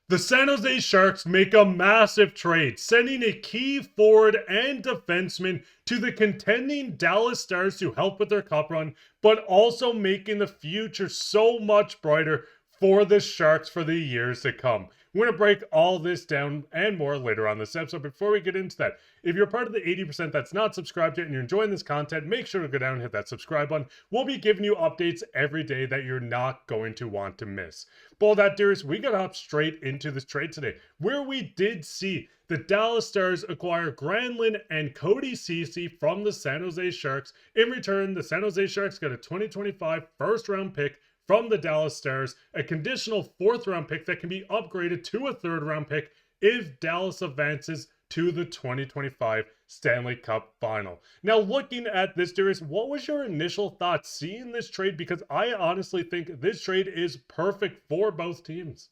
The San Jose Sharks make a massive trade, sending a key forward and defenseman to the contending Dallas Stars to help with their cup run, but also making the future so much brighter for the Sharks for the years to come. We're going to break all this down and more later on this episode. Before we get into that, if you're part of the 80% that's not subscribed yet and you're enjoying this content, make sure to go down and hit that subscribe button. We'll be giving you updates every day that you're not going to want to miss. But all that, Darius, we got to hop straight into this trade today, where we did see the Dallas Stars acquire Granlund and Cody Ceci from the San Jose Sharks. In return, the San Jose Sharks got a 2025 first-round pick from the Dallas Stars, a conditional fourth-round pick that can be upgraded to a third-round pick if Dallas advances to the 2025 Stanley Cup final. Now, looking at this, Darius, what was your initial thoughts seeing this trade? Because I honestly think this trade is perfect for both teams.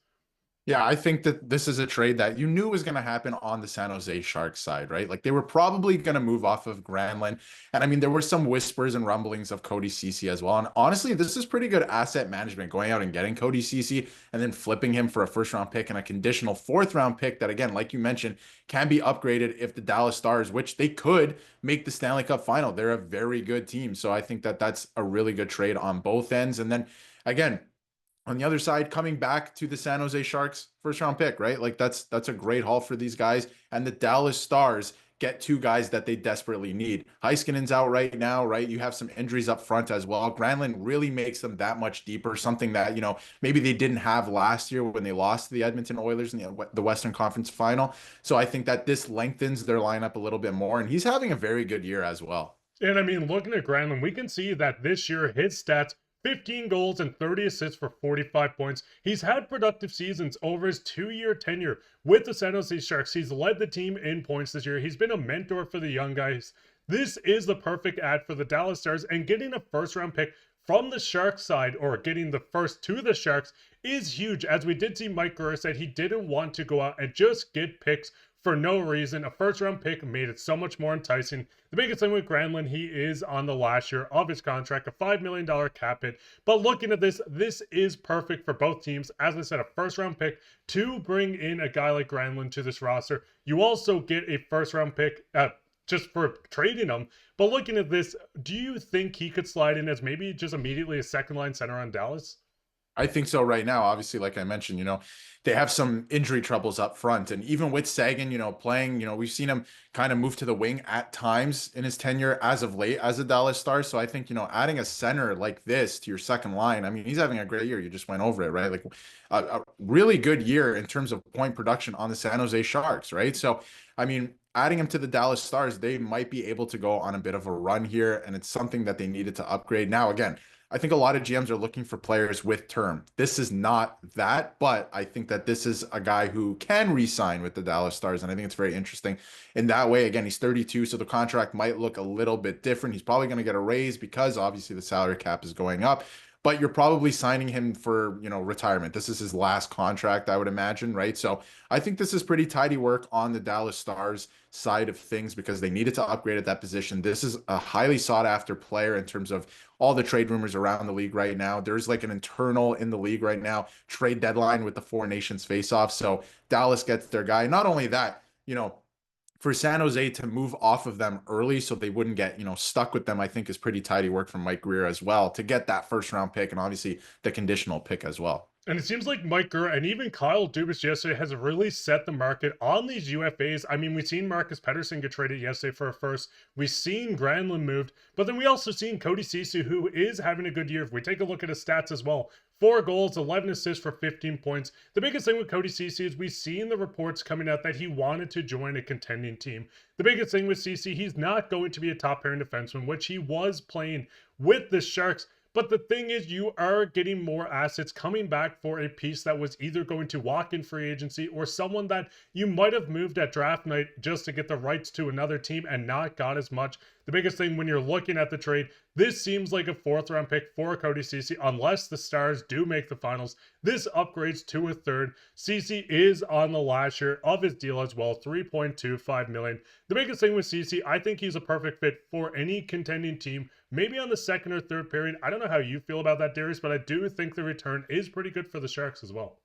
Yeah, I think that this is a trade that you knew was going to happen on the San Jose Sharks side, right? Like they were probably going to move off of Granlund. And I mean, there were some whispers and rumblings of Cody Ceci as well. And honestly, this is pretty good asset management, going out and getting Cody Ceci and then flipping him for a first round pick and a conditional fourth round pick that, again, like you mentioned, can be upgraded if the Dallas Stars, which they could make the Stanley Cup final. They're a very good team. So I think that that's a really good trade on both ends. And then again, on the other side, coming back to the San Jose Sharks first round pick, right? Like that's a great haul for these guys. And the Dallas Stars get two guys that they desperately need. Heiskanen's out right now, right? You have some injuries up front as well. Granlund really makes them that much deeper, something that, maybe they didn't have last year when they lost to the Edmonton Oilers in the Western Conference final. So I think that this lengthens their lineup a little bit more. And he's having a very good year as well. And I mean, looking at Granlund, we can see that this year his stats 15 goals and 30 assists for 45 points. He's had productive seasons over his 2-year tenure with the San Jose Sharks. He's led the team in points this year. He's been a mentor for the young guys. This is the perfect ad for the Dallas Stars, and getting a first-round pick from the Sharks side, or getting the first to the Sharks, is huge. As we did see, Mike Grier said he didn't want to go out and just get picks for no reason. A first-round pick made it so much more enticing. The biggest thing with Granlund, he is on the last year of his contract, a $5 million cap hit. But looking at this, this is perfect for both teams. As I said, a first-round pick to bring in a guy like Granlund to this roster. You also get a first-round pick just for trading him. But looking at this, do you think he could slide in as maybe just immediately a second-line center on Dallas? I think so right now. Obviously, like I mentioned, they have some injury troubles up front. And even with Sagan, playing, we've seen him kind of move to the wing at times in his tenure as of late as a Dallas Star. So I think, adding a center like this to your second line, I mean, he's having a great year. You just went over it, right? Like a really good year in terms of point production on the San Jose Sharks, right? So, I mean, adding him to the Dallas Stars, they might be able to go on a bit of a run here. And it's something that they needed to upgrade. Now, again, I think a lot of GMs are looking for players with term. This is not that, but I think that this is a guy who can re-sign with the Dallas Stars, and I think it's very interesting in that way. Again, he's 32, so the contract might look a little bit different. He's probably going to get a raise because obviously the salary cap is going up, but you're probably signing him for, retirement. This is his last contract, I would imagine, right? So I think this is pretty tidy work on the Dallas Stars side of things because they needed to upgrade at that position. This is a highly sought after player in terms of all the trade rumors around the league right now. There's like an internal in the league right now trade deadline with the Four Nations face-off. So Dallas gets their guy. Not only that, for San Jose to move off of them early so they wouldn't get, stuck with them, I think is pretty tidy work from Mike Grier as well to get that first round pick and obviously the conditional pick as well. And it seems like Mike Grier and even Kyle Dubas yesterday has really set the market on these UFAs. I mean, we've seen Marcus Pettersson get traded yesterday for a first. We've seen Granlund moved, but then we also seen Cody Ceci, who is having a good year. If we take a look at his stats as well, 4 goals, 11 assists for 15 points. The biggest thing with Cody Ceci is we've seen the reports coming out that he wanted to join a contending team. The biggest thing with Ceci, he's not going to be a top pairing defenseman, which he was playing with the Sharks. But the thing is, you are getting more assets coming back for a piece that was either going to walk in free agency or someone that you might have moved at draft night just to get the rights to another team and not got as much. The biggest thing when you're looking at the trade, this seems like a 4th-round pick for Cody Ceci unless the Stars do make the finals. This upgrades to a third. Ceci is on the last year of his deal as well, $3.25 million. The biggest thing with Ceci, I think he's a perfect fit for any contending team, maybe on the second or third period. I don't know how you feel about that, Darius, but I do think the return is pretty good for the Sharks as well.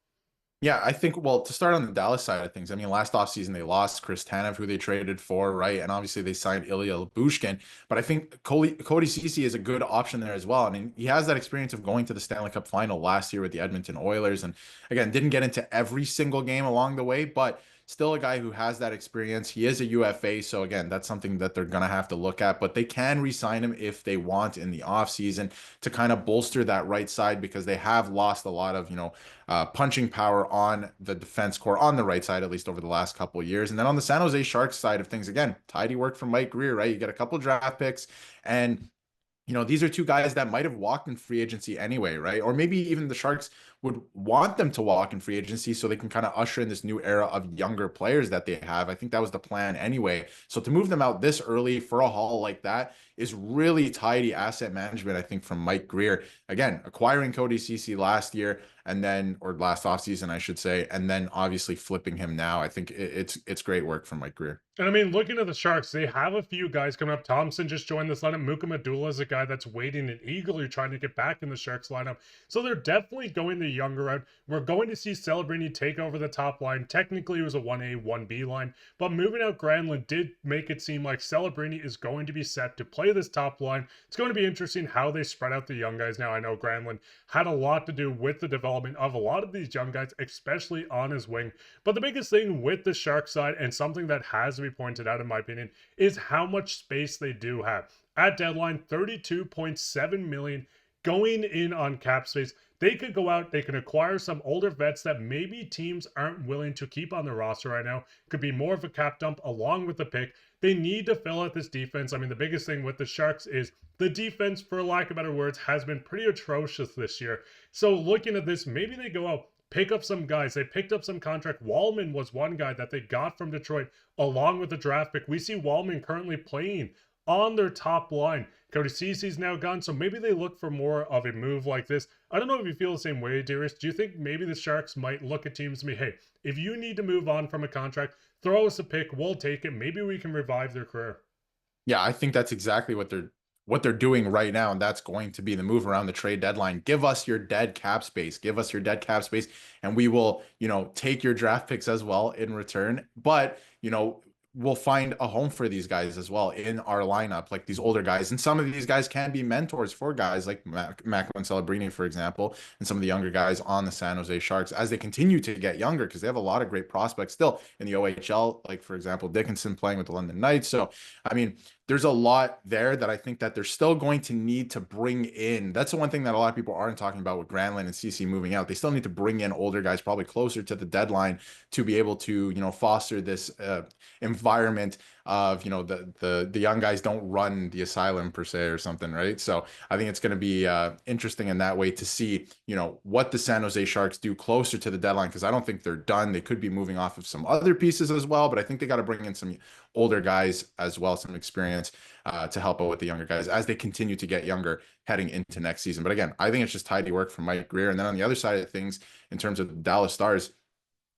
Yeah, I think, well, to start on the Dallas side of things, I mean, last offseason they lost Chris Tanev, who they traded for, right? And obviously they signed Ilya Lyubushkin. But I think Cody Ceci is a good option there as well. I mean, he has that experience of going to the Stanley Cup final last year with the Edmonton Oilers. And again, didn't get into every single game along the way, but still a guy who has that experience. He is a UFA. So again, that's something that they're going to have to look at, but they can re-sign him if they want in the offseason to kind of bolster that right side because they have lost a lot of, punching power on the defense core on the right side, at least over the last couple of years. And then on the San Jose Sharks side of things, again, tidy work from Mike Grier, right? You get a couple draft picks and these are two guys that might have walked in free agency anyway, right? Or maybe even the Sharks would want them to walk in free agency so they can kind of usher in this new era of younger players that they have. I think that was the plan anyway. So to move them out this early for a haul like that is really tidy asset management, I think, from Mike Grier. Again, acquiring Cody Ceci last year and then, or last offseason, I should say, and then obviously flipping him now. I think it's great work from Mike Grier. And I mean, looking at the Sharks, they have a few guys coming up. Thompson just joined this lineup. Muka Madula is a guy that's waiting and eagerly trying to get back in the Sharks lineup. So they're definitely going the younger route. We're going to see Celebrini take over the top line. Technically, it was a 1A, 1B line. But moving out Granlund did make it seem like Celebrini is going to be set to play this top line. It's going to be interesting how they spread out the young guys. Now, I know Granlund had a lot to do with the development of a lot of these young guys, especially on his wing. But the biggest thing with the Sharks side, and something that has to be pointed out in my opinion, is how much space they do have. At deadline, $32.7 million going in on cap space. They could go out, they can acquire some older vets that maybe teams aren't willing to keep on the roster right now. Could be more of a cap dump along with the pick. They need to fill out this defense. I mean, the biggest thing with the Sharks is the defense, for lack of better words, has been pretty atrocious this year. So looking at this, maybe they go out, pick up some guys. They picked up some contract. Wallman was one guy that they got from Detroit along with the draft pick. We see Wallman currently playing on their top line. Cody Ceci's now gone, so maybe they look for more of a move like this. I don't know if you feel the same way, Darius. Do you think maybe the Sharks might look at teams and be, hey, if you need to move on from a contract, throw us a pick, we'll take it. Maybe we can revive their career. Yeah, I think that's exactly what they're doing right now, and that's going to be the move around the trade deadline. Give us your dead cap space. Give us your dead cap space, and we will, take your draft picks as well in return. But, we'll find a home for these guys as well in our lineup, like these older guys. And some of these guys can be mentors for guys like Macklin Celebrini, for example, and some of the younger guys on the San Jose Sharks as they continue to get younger, because they have a lot of great prospects still in the OHL, like, for example, Dickinson playing with the London Knights. So, I mean, there's a lot there that I think that they're still going to need to bring in. That's the one thing that a lot of people aren't talking about with Granlund and Ceci moving out. They still need to bring in older guys, probably closer to the deadline, to be able to, foster this environment of, the young guys don't run the asylum per se or something, right? So I think it's going to be interesting in that way to see, what the San Jose Sharks do closer to the deadline, because I don't think they're done. They could be moving off of some other pieces as well, but I think they got to bring in some older guys as well, some experience to help out with the younger guys as they continue to get younger heading into next season. But again, I think it's just tidy work from Mike Grier. And then on the other side of things, in terms of the Dallas Stars,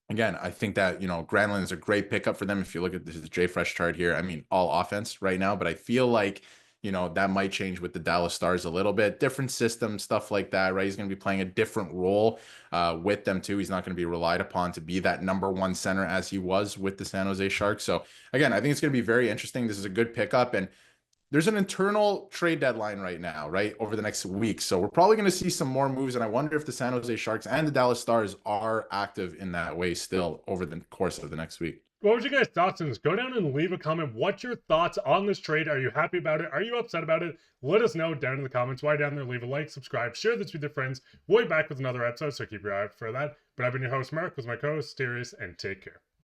again, I think that, Granlund is a great pickup for them. If you look at this JFresh chart here, I mean, all offense right now, but I feel like, that might change with the Dallas Stars a little bit. Different system, stuff like that, right? He's going to be playing a different role with them too. He's not going to be relied upon to be that number one center as he was with the San Jose Sharks. So again, I think it's going to be very interesting. This is a good pickup, and there's an internal trade deadline right now, right, over the next week. So we're probably going to see some more moves, and I wonder if the San Jose Sharks and the Dallas Stars are active in that way still over the course of the next week. What was your guys' thoughts on this? Go down and leave a comment. What's your thoughts on this trade? Are you happy about it? Are you upset about it? Let us know down in the comments. Why down there? Leave a like, subscribe, share this with your friends. We'll be back with another episode, so keep your eye out for that. But I've been your host, Mark, with my co-host, Darius, and take care.